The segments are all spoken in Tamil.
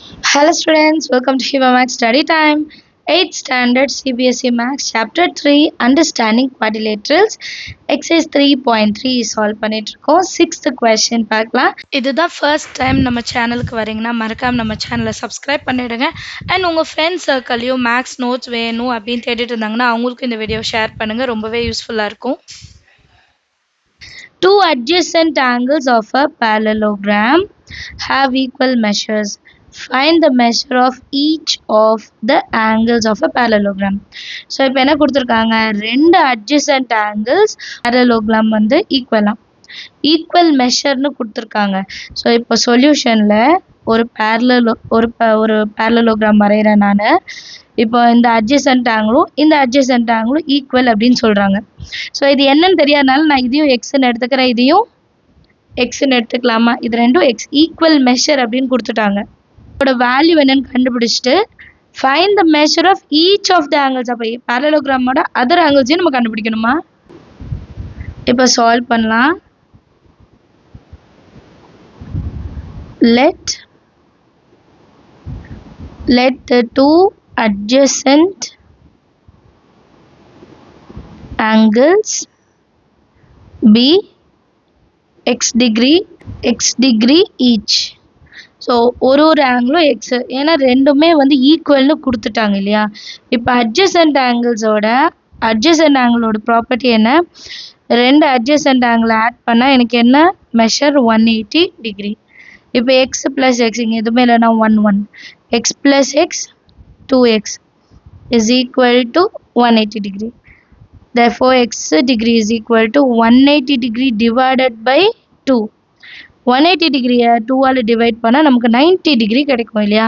Hello students, welcome to Shiva Max Study Time. 8th Standard CBSE Max Chapter 3 Understanding Quadrilaterals Exercise 3.3 solve பண்ணிட்டு இருக்கோம். 6th question பார்க்கலாம். இதுதான் ஃபர்ஸ்ட் டைம் நம்ம சேனலுக்கு வரீங்கன்னா மறக்காம நம்ம சேனலை சப்ஸ்கிரைப் பண்ணிடுங்க. அண்ட் உங்கள் ஃப்ரெண்ட்ஸ் சர்க்கிளையும் மேக்ஸ் நோட்ஸ் வேணும் அப்படின்னு தேடிட்டு இருந்தாங்கன்னா அவங்களுக்கு இந்த வீடியோ ஷேர் பண்ணுங்க, ரொம்பவே யூஸ்ஃபுல்லாக இருக்கும். Two adjacent angles of a parallelogram have equal measures. Find the measure of each of the angles of a parallelogram. So இப்போ என்ன கொடுத்துருக்காங்க, ரெண்டு adjacent angles parallelogram வந்து ஈக்குவல் மெஷர்னு கொடுத்துருக்காங்க. ஸோ இப்போ சொல்யூஷனில் ஒரு பேரலோகிராம் வரைகிறேன் நான். இப்போ இந்த அட்ஜசன்ட் ஆங்கிளும் ஈக்குவல் அப்படின்னு சொல்கிறாங்க. ஸோ இது என்னன்னு தெரியாதனால நான் இதையும் எக்ஸ்ன்னு எடுத்துக்கிறேன், இதையும் எக்ஸ்ன்னு எடுத்துக்கலாமா? இது ரெண்டும் எக்ஸ் ஈக்குவல் மெஷர் அப்படின்னு கொடுத்துட்டாங்க. இதோட வேல்யூ என்னன்னு கண்டுபிடிச்சிட்டு find the measure of each of the angles. அப்போ பேரலோகிராமோட அதர் ஆங்கிள்ஸையும் நம்ம கண்டுபிடிக்கணுமா? இப்போ சால்வ் பண்ணலாம். let the two adjacent angles be x degree each. So ஒரு ஆங்கிளும் எக்ஸ், ஏன்னா ரெண்டுமே வந்து ஈக்குவல்னு கொடுத்துட்டாங்க இல்லையா. இப்போ அட்ஜசன்ட் ஆங்கிளோட ப்ராப்பர்ட்டி என்ன, ரெண்டு அட்ஜசன்ட் ஆங்கிள் ஆட் பண்ணால் எனக்கு என்ன மெஷர் 180 டிகிரி. இப்போ எக்ஸ் ப்ளஸ் எக்ஸ் இங்கே எதுவுமே இல்லைன்னா 1 X plus X 2x is equal to 180 degree. Therefore x degree is equal to 180 degree divided by 2. 180 degree 2 all divide பண்ணால் நமக்கு 90 டிகிரி கிடைக்கும் இல்லையா.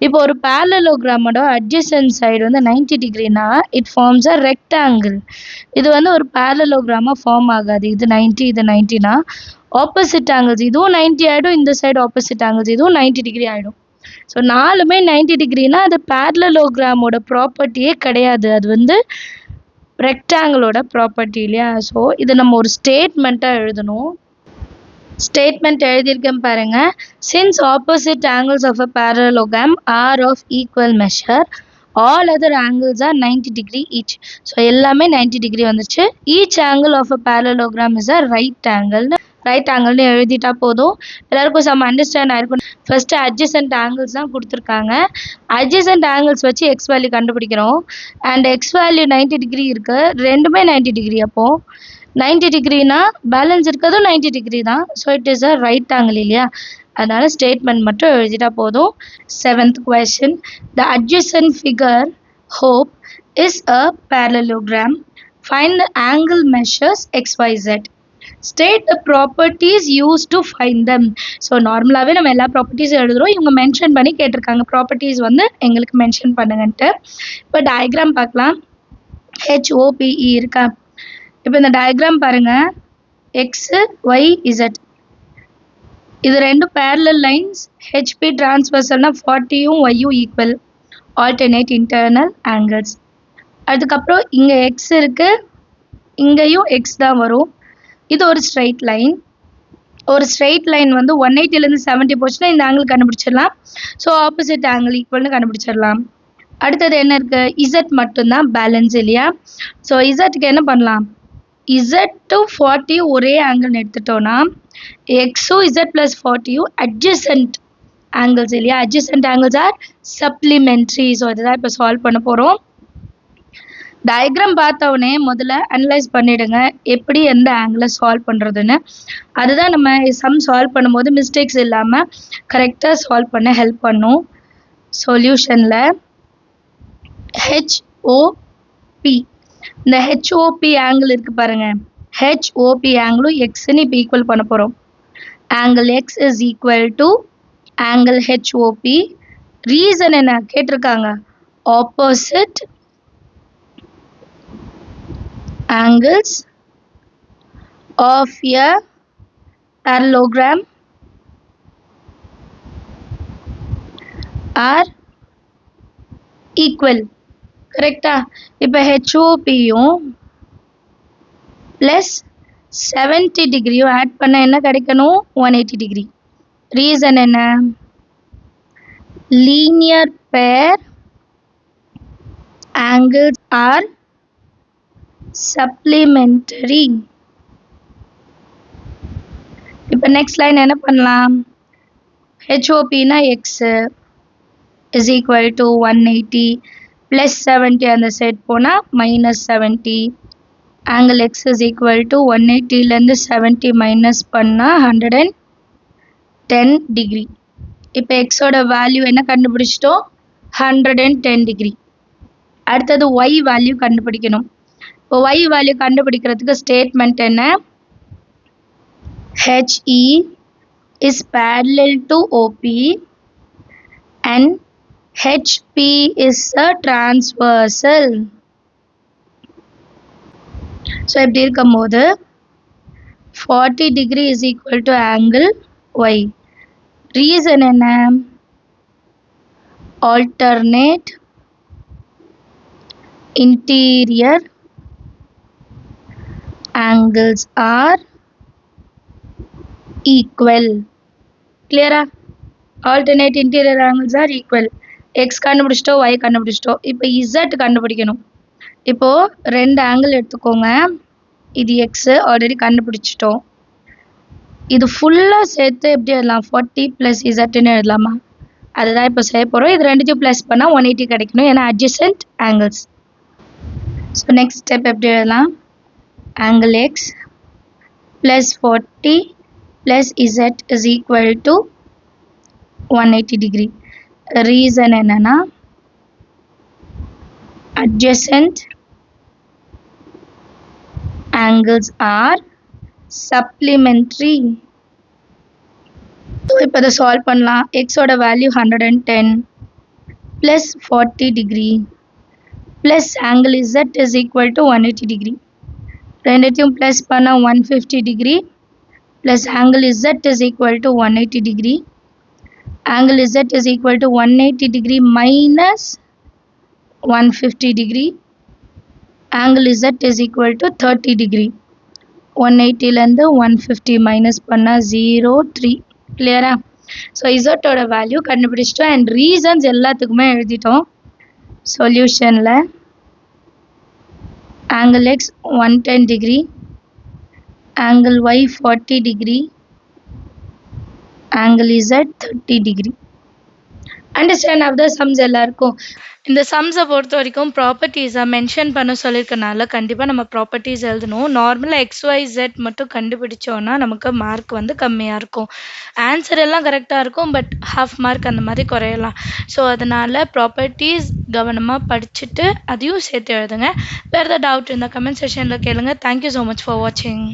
இப்போ ஒரு பேரலோகிராமோட அட்ஜசன்ட் சைடு வந்து 90 டிகிரினா இட் ஃபார்ம்ஸ் அ ரெக்டாங்கிள். இது வந்து ஒரு பேரலோகிராமாக ஃபார்ம் ஆகாது. இது 90 இது 90னா ஆப்போசிட் ஆங்கிள்ஸ் இதுவும் 90 ஆகிடும், இந்த சைடு ஆப்போசிட் ஆங்கிள்ஸ் இதுவும் 90 டிகிரி ஆகிடும். ஸோ நாலுமே 90 டிகிரினா அது பேரலோகிராமோட ப்ராப்பர்ட்டியே கிடையாது, அது வந்து ரெக்டாங்கிளோட ப்ராப்பர்ட்டி இல்லையா. ஸோ இதை நம்ம ஒரு ஸ்டேட்மெண்ட்டாக எழுதணும். ஸ்டேட்மெண்ட் எழுதியிருக்கேன் பாருங்க. Since opposite angles of a parallelogram are of equal measure, all other angles are 90 degree each. So எல்லாமே 90 டிகிரி வந்துச்சு. each angle of a parallelogram is a right ஆங்கிள்னு எழுதிட்டா போதும். எல்லாருக்கும் சம் அண்டர்ஸ்டாண்ட் ஆயிருக்கும். ஃபர்ஸ்ட் அட்ஜசன்ட் ஆங்கிள்ஸ் தான் கொடுத்துருக்காங்க. அட்ஜசன்ட் ஆங்கிள்ஸ் வச்சு எக்ஸ் வேல்யூ கண்டுபிடிக்கிறோம். அண்ட் எக்ஸ் வேல்யூ 90 டிகிரி இருக்கு, ரெண்டுமே 90 டிகிரி. அப்போ 90 டிகிரினா பேலன்ஸ் இருக்கிறதும் 90 டிகிரி தான். So it is a right angle இல்லையா, அதனால ஸ்டேட்மெண்ட் மட்டும் எழுதிட்டா போதும். 7th question, the adjacent figure hope is a parallelogram. Find the angle measures xyz. State the properties used to find them. So நார்மலாகவே நம்ம எல்லா ப்ராப்பர்ட்டிஸும் எழுதுகிறோம், இவங்க மென்ஷன் பண்ணி கேட்டிருக்காங்க ப்ராப்பர்ட்டிஸ் வந்து எங்களுக்கு மென்ஷன் பண்ணுங்கன்ட்டு. இப்போ டயக்ராம் பார்க்கலாம். HOPE இருக்கா? இப்போ இந்த டயக்ராம் பாருங்கள், எக்ஸு ஒய் இசட் இது ரெண்டும் பேரலல் லைன்ஸ். ஹெச்பி டிரான்ஸ்வர்சல்னா 40யும் ஒய்யும் ஈக்குவல், ஆல்டர்னேட் இன்டர்னல் ஆங்கிள்ஸ். அதுக்கப்புறம் இங்கே எக்ஸ் இருக்குது, இங்கேயும் எக்ஸ் தான் வரும். இது ஒரு ஸ்ட்ரைட் லைன் வந்து 180லேருந்து 70 போச்சுன்னா இந்த ஆங்கிள் கண்டுபிடிச்சிடலாம். ஸோ ஆப்போசிட் ஆங்கிள் ஈக்குவல்னு கண்டுபிடிச்சிடலாம். அடுத்தது என்ன இருக்குது, இசட் மட்டும்தான் பேலன்ஸ் இல்லையா. ஸோ இசட்டுக்கு என்ன பண்ணலாம், இசட் டு 40 ஒரே ஆங்கிள் எடுத்துட்டோன்னா எக்ஸும் இசட் ப்ளஸ் 40யும் அட்ஜசன்ட் ஆங்கிள்ஸ் இல்லையா. Adjacent angles are supplementary. So இதுதான் இப்போ சால்வ் பண்ண போகிறோம். டயக்ராம் பார்த்தவொடனே முதல்ல அனலைஸ் பண்ணிவிடுங்க எப்படி எந்த ஆங்கிளில் சால்வ் பண்ணுறதுன்னு. அதுதான் நம்ம சம் சால்வ் பண்ணும்போது மிஸ்டேக்ஸ் இல்லாமல் கரெக்டாக சால்வ் பண்ண ஹெல்ப் பண்ணும். சொல்யூஷனில் ஹெச்ஓபி, இந்த ஹெச்ஓபி ஆங்கிள் இருக்குது பாருங்கள், ஹெச்ஓபி ஆங்கிளும் எக்ஸ்ன்னு இப்போ ஈக்குவல் பண்ண போகிறோம். Angle X is equal to angle HOP. Reason என்ன கேட்டிருக்காங்க, opposite angles of a parallelogram are equal. கரெக்டா? இப்போ ஹெச்ஓபியும் ப்ளஸ் 70 டிகிரியும் ஆட் பண்ண என்ன கிடைக்கணும், 180 டிகிரி. ரீசன் என்ன, linear pair angles are supplementary. இப்போ next line என்ன பண்ணலாம்? HOP னா x is equal to 180 plus 70 அந்த சைடு போனா minus 70. angle x is equal to 180 ல இருந்து 70 minus பண்ணா 110 degree. இப்போ x ஓட வேல்யூ என்ன கண்டுபிடிச்சிட்டோம்? 110 degree. அடுத்தது y வேல்யூ கண்டுபிடிக்கணும். இப்போ y வேல்யூ கண்டுபிடிக்கிறதுக்கு ஸ்டேட்மெண்ட் என்ன? HE is parallel to OP and HP is a transversal. So இப்படி இருக்கும்போது 40 degree is equal to angle Y. Reason என்ன? Alternate interior angles are equal. Clear? Alternate interior angles are equal. X கண்டுபிடிச்சிட்டோம், Y கண்டுபிடிச்சிட்டோம். இப்போ Z கண்டுபிடிக்கணும். இப்போ ரெண்டு ஆங்கிள் எடுத்துக்கோங்க. இது x ஆல்ரெடி கண்டுபிடிச்சிட்டோம். இது ஃபுல்லா சேர்த்து எப்படி எழுதலாம்? 40 plus z ன்னு எழுதலாமா? அதுதான் இப்போ செய்ய போறோம். இது ரெண்டுத்தையும் ப்ளஸ் பண்ணா 180 கிடைக்கணும். ஏன்னா adjacent angles. So next step எப்படி எழுதலாம்? Angle x plus 40 plus z is equal to 180 degree. Reason என்னன்னா adjacent angles are supplementary. So இப்போ இதை சால்வ் பண்ணலாம். x ஓட value 110 plus 40 degree plus angle z is equal to 180 degree. ரெண்டுத்தையும் ப்ளஸ் பண்ணா 150 degree plus angle z is equal to 180 degree. Angle z is equal to 180 degree minus 150 degree. Angle z is equal to 30 degree. 180 ல இருந்து 150 minus பண்ணா 0.3. Clear? So z ஓட வேல்யூ கண்டுபிடிச்சிட்டோம் and reasons எல்லாத்துக்குமே எழுதிட்டோம். சொல்யூஷன்ல angle x 110 degree, angle y 40 degree, angle z 30 degree. Understand of the sums எல்லாருக்கும். இந்த சம்ஸை பொறுத்த வரைக்கும் ப்ராப்பர்ட்டிஸை மென்ஷன் பண்ண சொல்லியிருக்கனால கண்டிப்பாக நம்ம ப்ராப்பர்ட்டிஸ் எழுதணும். நார்மலாக XYZ மட்டும் கண்டுபிடிச்சோன்னா நமக்கு மார்க் வந்து கம்மியாக இருக்கும். ஆன்சர் எல்லாம் கரெக்டாக இருக்கும், பட் ஹாஃப் மார்க் அந்த மாதிரி குறையலாம். ஸோ அதனால் ப்ராப்பர்ட்டிஸ் கவனமாக படிச்சுட்டு அதையும் சேர்த்து எழுதுங்க. வேறு ஏதாவது டவுட் இருந்தால் கமெண்ட் செக்ஷனில் கேளுங்க. தேங்க்யூ ஸோ மச் ஃபார் வாட்சிங்.